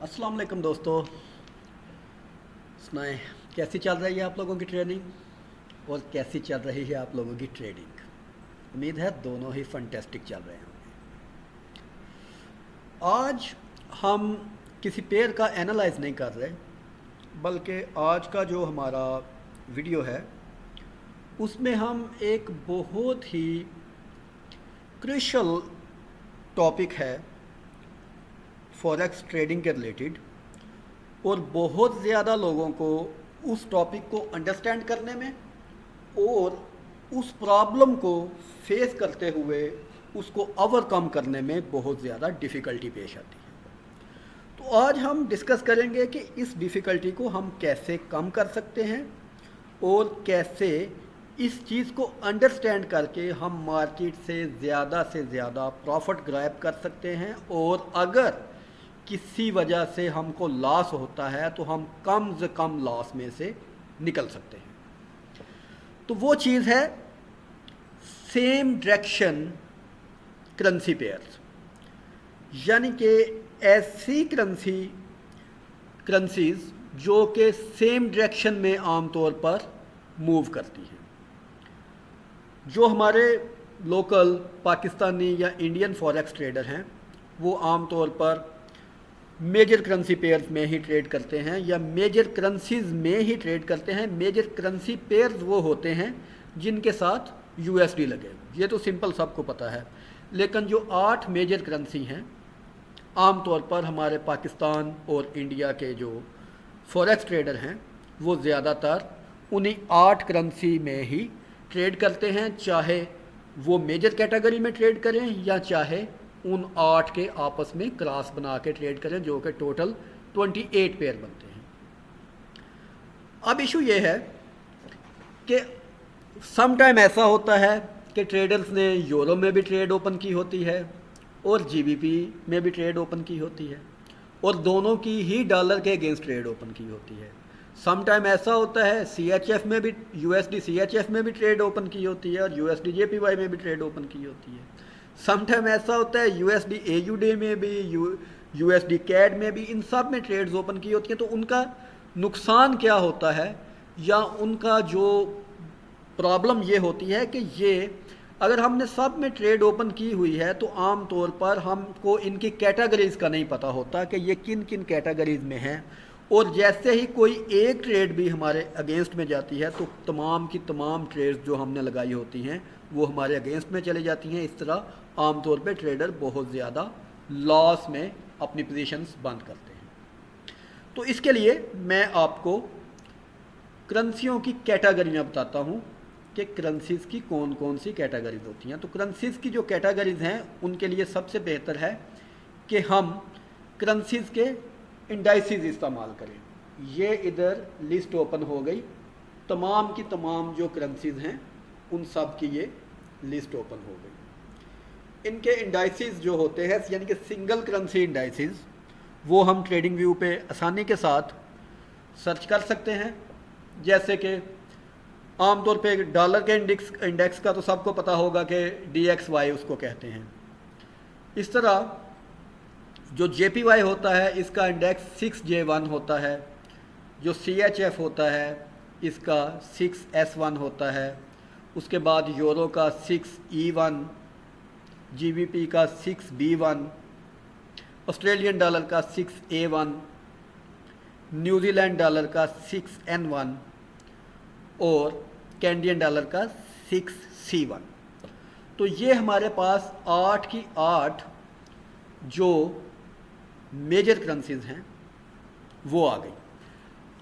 अस्सलाम वालेकुम दोस्तों। सुनाएं कैसी चल रही है आप लोगों की ट्रेनिंग और कैसी चल रही है आप लोगों की ट्रेडिंग। उम्मीद है दोनों ही फंटेस्टिक चल रहे होंगे। आज हम किसी पेयर का एनालाइज नहीं कर रहे, बल्कि आज का जो हमारा वीडियो है उसमें हम एक बहुत ही क्रिशल टॉपिक है फॉरेक्स ट्रेडिंग के रिलेटेड, और बहुत ज़्यादा लोगों को उस टॉपिक को अंडरस्टैंड करने में और उस प्रॉब्लम को फेस करते हुए उसको ओवरकम करने में बहुत ज़्यादा डिफ़िकल्टी पेश आती है। तो आज हम डिस्कस करेंगे कि इस डिफ़िकल्टी को हम कैसे कम कर सकते हैं और कैसे इस चीज़ को अंडरस्टैंड करके हम मार्केट से ज़्यादा प्रॉफिट ग्रैब कर सकते हैं, और अगर किसी वजह से हमको लॉस होता है तो हम कम से कम लॉस में से निकल सकते हैं। तो वो चीज़ है सेम डायरेक्शन करेंसी पेयर्स, यानी कि ऐसी करेंसीज जो कि सेम डायरेक्शन में आमतौर पर मूव करती हैं। जो हमारे लोकल पाकिस्तानी या इंडियन फॉरेक्स ट्रेडर हैं वो आमतौर पर मेजर करेंसी पेयर्स में ही ट्रेड करते हैं या मेजर करेंसीज में ही ट्रेड करते हैं। मेजर करेंसी पेयर्स वो होते हैं जिनके साथ यूएसडी लगे, ये तो सिंपल सबको पता है। लेकिन जो 8 मेजर करेंसी हैं आमतौर पर हमारे पाकिस्तान और इंडिया के जो फॉरेक्स ट्रेडर हैं वो ज़्यादातर उन्हीं 8 करेंसी में ही ट्रेड करते हैं, चाहे वो मेजर कैटेगरी में ट्रेड करें या चाहे उन 8 के आपस में क्रॉस बना के ट्रेड करें, जो कि टोटल 28 पेयर बनते हैं। अब इशू ये है कि सम टाइम ऐसा होता है कि ट्रेडर्स ने यूरो में भी ट्रेड ओपन की होती है और जीबीपी में भी ट्रेड ओपन की होती है, और दोनों की ही डॉलर के अगेंस्ट ट्रेड ओपन की होती है। सम टाइम ऐसा होता है सीएचएफ में भी, यूएसडी सीएचएफ में भी ट्रेड ओपन की होती है और यूएसडी जेपीवाई में भी ट्रेड ओपन की होती है। सम टाइम ऐसा होता है यूएसडी एयूडी में भी, यूएसडी कैड में भी, इन सब में ट्रेड्स ओपन की होती हैं। तो उनका नुकसान क्या होता है या उनका जो प्रॉब्लम ये होती है कि ये अगर हमने सब में ट्रेड ओपन की हुई है तो आम तौर पर हमको इनकी कैटेगरीज का नहीं पता होता कि ये किन किन कैटेगरीज में हैं, और जैसे ही कोई एक ट्रेड भी हमारे अगेंस्ट में जाती है तो तमाम की तमाम ट्रेड्स जो हमने लगाई होती हैं वो हमारे अगेंस्ट में चली जाती हैं। इस तरह आमतौर पे ट्रेडर बहुत ज़्यादा लॉस में अपनी पोजीशंस बंद करते हैं। तो इसके लिए मैं आपको करेंसियों की कैटेगरियाँ बताता हूँ कि करेंसीज़ की कौन कौन सी कैटेगरीज होती हैं। तो करेंसीज़ की जो कैटेगरीज हैं उनके लिए सबसे बेहतर है कि हम करेंसीज़ के इंडाइसिस इस्तेमाल करें। ये इधर लिस्ट ओपन हो गई, तमाम की तमाम जो करेंसीज़ हैं उन सब की ये लिस्ट ओपन हो गई। इनके इंडाइसिस जो होते हैं यानी कि सिंगल करेंसी इंडाइसिस, वो हम ट्रेडिंग व्यू पे आसानी के साथ सर्च कर सकते हैं। जैसे कि आमतौर पे डॉलर के इंडेक्स का तो सबको पता होगा कि DXY उसको कहते हैं। इस तरह जो JPY होता है इसका इंडेक्स 6J1 होता है, जो CHF होता है इसका 6S1 होता है, उसके बाद यूरो का 6E1, GBP का 6B1, ऑस्ट्रेलियन डॉलर का 6A1, न्यूजीलैंड डॉलर का 6N1 और कैनेडियन डॉलर का 6C1। तो ये हमारे पास 8 की 8 जो मेजर करेंसीज हैं वो आ गई।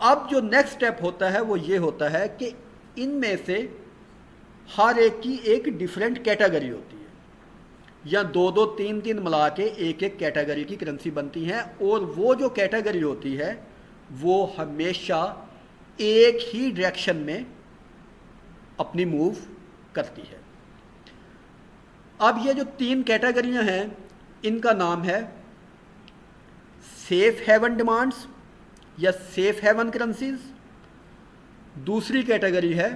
अब जो नेक्स्ट स्टेप होता है वो ये होता है कि इनमें से हर एक की एक डिफरेंट कैटेगरी होती है, या दो दो तीन तीन मिला के एक एक कैटेगरी की करेंसी बनती हैं, और वो जो कैटेगरी होती है वो हमेशा एक ही डायरेक्शन में अपनी मूव करती है। अब ये जो 3 कैटेगरियां हैं इनका नाम है सेफ हेवन डिमांड्स या सेफ हेवन करेंसीज, दूसरी कैटेगरी है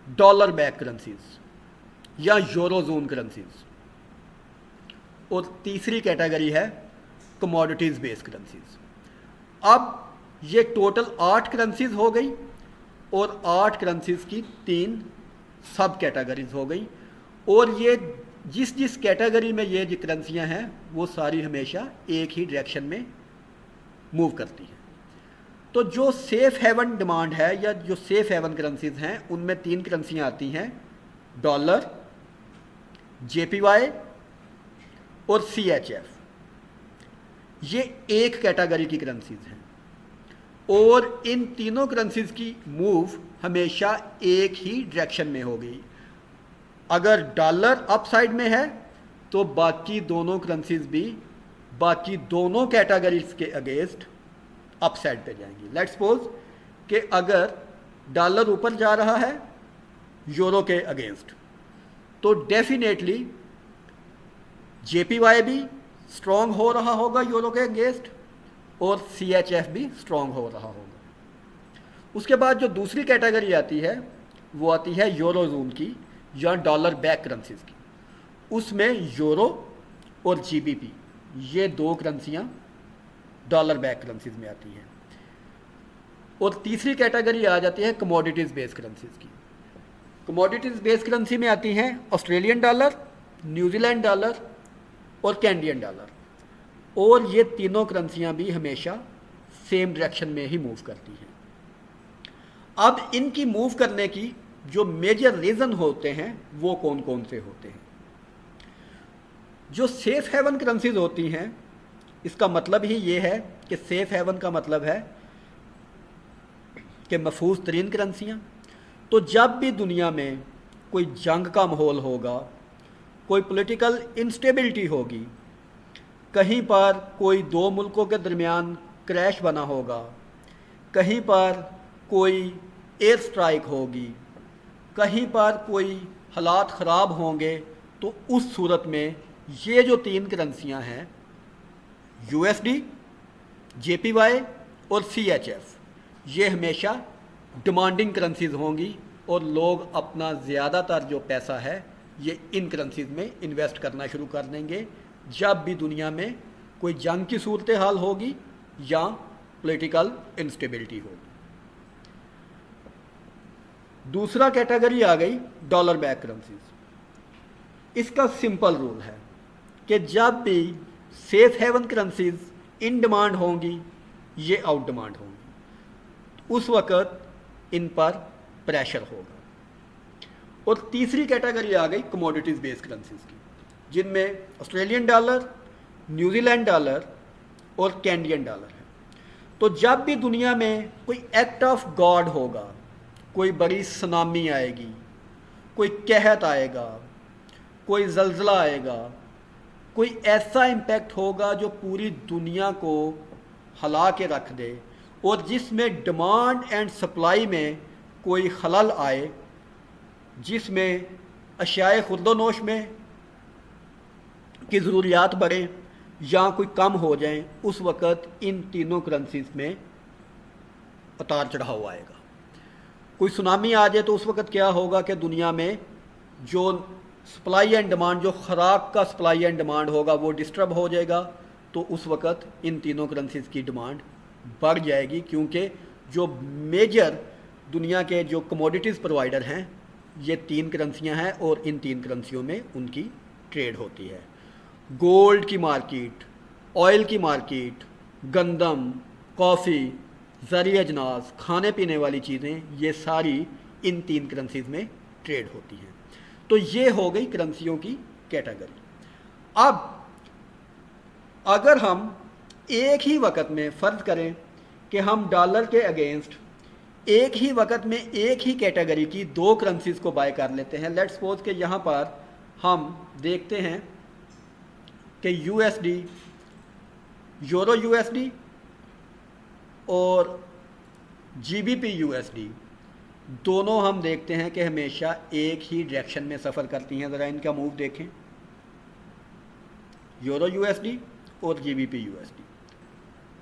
डॉलर बैक करेंसीज या यूरोजोन करेंसीज, और तीसरी कैटेगरी है कमोडिटीज़ बेस्ड करेंसीज। अब ये टोटल 8 करेंसीज हो गई और 8 करेंसीज की 3 सब कैटेगरीज हो गई, और ये जिस जिस कैटेगरी में ये जो करेंसियाँ हैं वो सारी हमेशा एक ही डायरेक्शन में मूव करती हैं। तो जो सेफ हेवन डिमांड है या जो सेफ हेवन करेंसीज हैं उनमें 3 करेंसियाँ आती हैं, डॉलर, JPY और CHF। ये एक कैटेगरी की करेंसीज हैं और इन तीनों करेंसीज की मूव हमेशा एक ही डायरेक्शन में होगी। अगर डॉलर अप साइड में है तो बाकी दोनों करेंसीज भी बाकी दोनों कैटेगरीज के अगेंस्ट अप साइड पे जाएंगी। लेट्स सपोज कि अगर डॉलर ऊपर जा रहा है यूरो के अगेंस्ट, तो डेफिनेटली JPY भी स्ट्रॉन्ग हो रहा होगा यूरो के अगेंस्ट और CHF भी स्ट्रॉन्ग हो रहा होगा। उसके बाद जो दूसरी कैटेगरी आती है वो आती है यूरो जोन की या डॉलर बैक करेंसीज की। उसमें यूरो और GBP ये 2 करेंसियाँ डॉलर बैक करेंसीज में आती हैं। और तीसरी कैटेगरी आ जाती है कमोडिटीज़ बेस्ड करेंसीज की। कमोडिटीज़ बेस्ड करेंसी में आती हैं ऑस्ट्रेलियन डॉलर, न्यूजीलैंड डॉलर और कैनेडियन डॉलर, और ये तीनों करेंसियाँ भी हमेशा सेम डायरेक्शन में ही मूव करती हैं। अब इनकी मूव करने की जो मेजर रीज़न होते हैं वो कौन कौन से होते हैं। जो सेफ हेवन करेंसीज होती हैं इसका मतलब ही ये है कि सेफ हेवन का मतलब है कि महफूज तरीन करेंसियाँ। तो जब भी दुनिया में कोई जंग का माहौल होगा, कोई पॉलिटिकल इंस्टेबिलिटी होगी, कहीं पर कोई 2 मुल्कों के दरमियान क्रैश बना होगा, कहीं पर कोई एयर स्ट्राइक होगी, कहीं पर कोई हालात ख़राब होंगे, तो उस सूरत में ये जो 3 करेंसियाँ हैं USD, JPY और CHF ये हमेशा डिमांडिंग करेंसीज होंगी और लोग अपना ज़्यादातर जो पैसा है ये इन करेंसीज में इन्वेस्ट करना शुरू कर देंगे जब भी दुनिया में कोई जंग की सूरत हाल होगी या पॉलिटिकल इंस्टेबिलिटी होगी। दूसरा कैटेगरी आ गई डॉलर बैक करेंसीज। इसका सिंपल रूल है कि जब भी safe haven currencies in demand होंगी ये आउट डिमांड होंगी, उस वक़्त इन पर प्रेशर होगा। और तीसरी कैटेगरी आ गई कमोडिटीज़ बेस्ड करेंसीज की, जिनमें ऑस्ट्रेलियन डॉलर, न्यूजीलैंड डॉलर और कैनेडियन डॉलर है। तो जब भी दुनिया में कोई एक्ट ऑफ गॉड होगा, कोई बड़ी सुनामी आएगी, कोई कहत आएगा, कोई जल्जला आएगा, कोई ऐसा इम्पैक्ट होगा जो पूरी दुनिया को हिला के रख दे और जिसमें डिमांड एंड सप्लाई में कोई खलल आए, जिसमें अशियाए खुर्दोनोश में की ज़रूरियात बढ़ें या कोई कम हो जाएं, उस वक़्त इन तीनों करेंसीज में उतार चढ़ाव आएगा। कोई सुनामी आ जाए तो उस वक़्त क्या होगा कि दुनिया में जो सप्लाई एंड डिमांड, जो ख़ुराक का सप्लाई एंड डिमांड होगा वो डिस्टर्ब हो जाएगा, तो उस वक़्त इन तीनों करेंसीज की डिमांड बढ़ जाएगी, क्योंकि जो मेजर दुनिया के जो कमोडिटीज़ प्रोवाइडर हैं ये 3 करेंसियाँ हैं और इन 3 करेंसियों में उनकी ट्रेड होती है। गोल्ड की मार्केट, ऑयल की मार्केट, गंदम, कॉफ़ी, ज़रूरी अजनास, खाने पीने वाली चीज़ें, ये सारी इन 3 करेंसीज में ट्रेड होती हैं। तो ये हो गई करेंसियों की कैटेगरी। अब अगर हम एक ही वक्त में फ़र्ज करें कि हम डॉलर के अगेंस्ट एक ही वक्त में एक ही कैटेगरी की 2 करेंसीज को बाय कर लेते हैं। लेट्स सपोज कि यहाँ पर हम देखते हैं कि USD, यूरो USD और GBP USD दोनों हम देखते हैं कि हमेशा एक ही डायरेक्शन में सफ़र करती हैं। ज़रा इनका मूव देखें, यूरो USD और GBP USD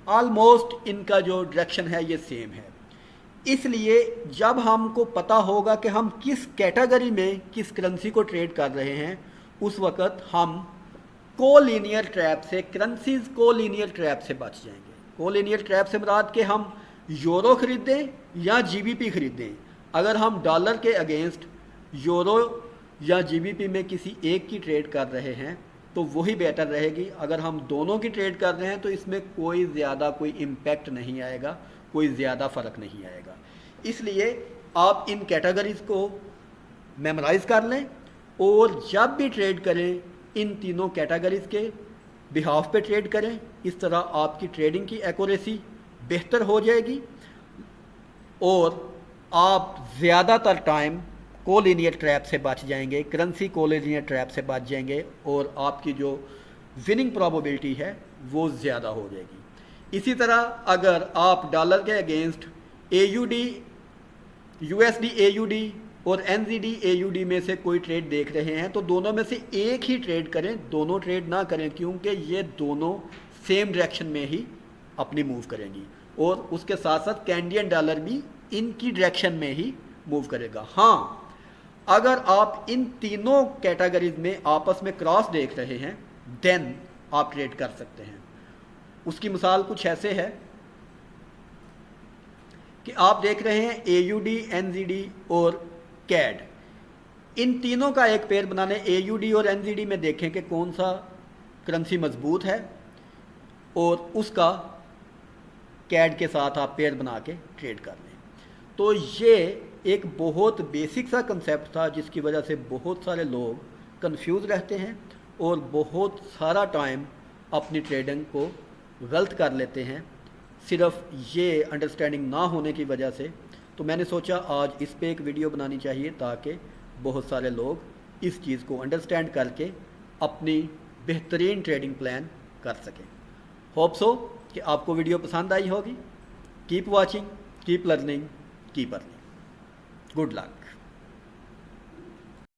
ऑलमोस्ट इनका जो डायरेक्शन है ये सेम है। इसलिए जब हमको पता होगा कि हम किस कैटेगरी में किस करेंसी को ट्रेड कर रहे हैं, उस वक़्त हम कोलिनियर ट्रैप से, करेंसीज कोलिनियर ट्रैप से बच जाएंगे। कोलिनियर ट्रैप से मुराद कि हम यूरो खरीदें या जीबीपी खरीदें, अगर हम डॉलर के अगेंस्ट यूरो या जीबीपी में किसी एक की ट्रेड कर रहे हैं तो वही बेहतर रहेगी। अगर हम दोनों की ट्रेड कर रहे हैं तो इसमें कोई ज़्यादा कोई इम्पैक्ट नहीं आएगा, कोई ज़्यादा फ़र्क नहीं आएगा। इसलिए आप इन कैटेगरीज़ को मेमोराइज़ कर लें और जब भी ट्रेड करें इन तीनों कैटेगरीज़ के बिहाफ पे ट्रेड करें। इस तरह आपकी ट्रेडिंग की एक्यूरेसी बेहतर हो जाएगी और आप ज़्यादातर टाइम कोलिनियर ट्रैप से बच जाएंगे, करेंसी कोलिनियर ट्रैप से बच जाएंगे और आपकी जो विनिंग प्रोबेबिलिटी है वो ज़्यादा हो जाएगी। इसी तरह अगर आप डॉलर के अगेंस्ट AUD, USD AUD और NZD AUD में से कोई ट्रेड देख रहे हैं तो दोनों में से एक ही ट्रेड करें, दोनों ट्रेड ना करें, क्योंकि ये दोनों सेम डायरेक्शन में ही अपनी मूव करेंगी और उसके साथ साथ कैनेडियन डॉलर भी इनकी डायरेक्शन में ही मूव करेगा। हाँ, अगर आप इन तीनों कैटेगरीज में आपस में क्रॉस देख रहे हैं देन आप ट्रेड कर सकते हैं। उसकी मिसाल कुछ ऐसे है कि आप देख रहे हैं AUD, NZD और CAD, इन तीनों का एक पेयर बनाने AUD और NZD में देखें कि कौन सा करेंसी मजबूत है और उसका CAD के साथ आप पेयर बना के ट्रेड कर लें। तो ये एक बहुत बेसिक सा कंसेप्ट था जिसकी वजह से बहुत सारे लोग कंफ्यूज रहते हैं और बहुत सारा टाइम अपनी ट्रेडिंग को गलत कर लेते हैं सिर्फ ये अंडरस्टैंडिंग ना होने की वजह से। तो मैंने सोचा आज इस पे एक वीडियो बनानी चाहिए ताकि बहुत सारे लोग इस चीज़ को अंडरस्टैंड करके अपनी बेहतरीन ट्रेडिंग प्लान कर सकें। होप सो कि आपको वीडियो पसंद आई होगी। Keep watching, keep learning, keep earning. Good luck.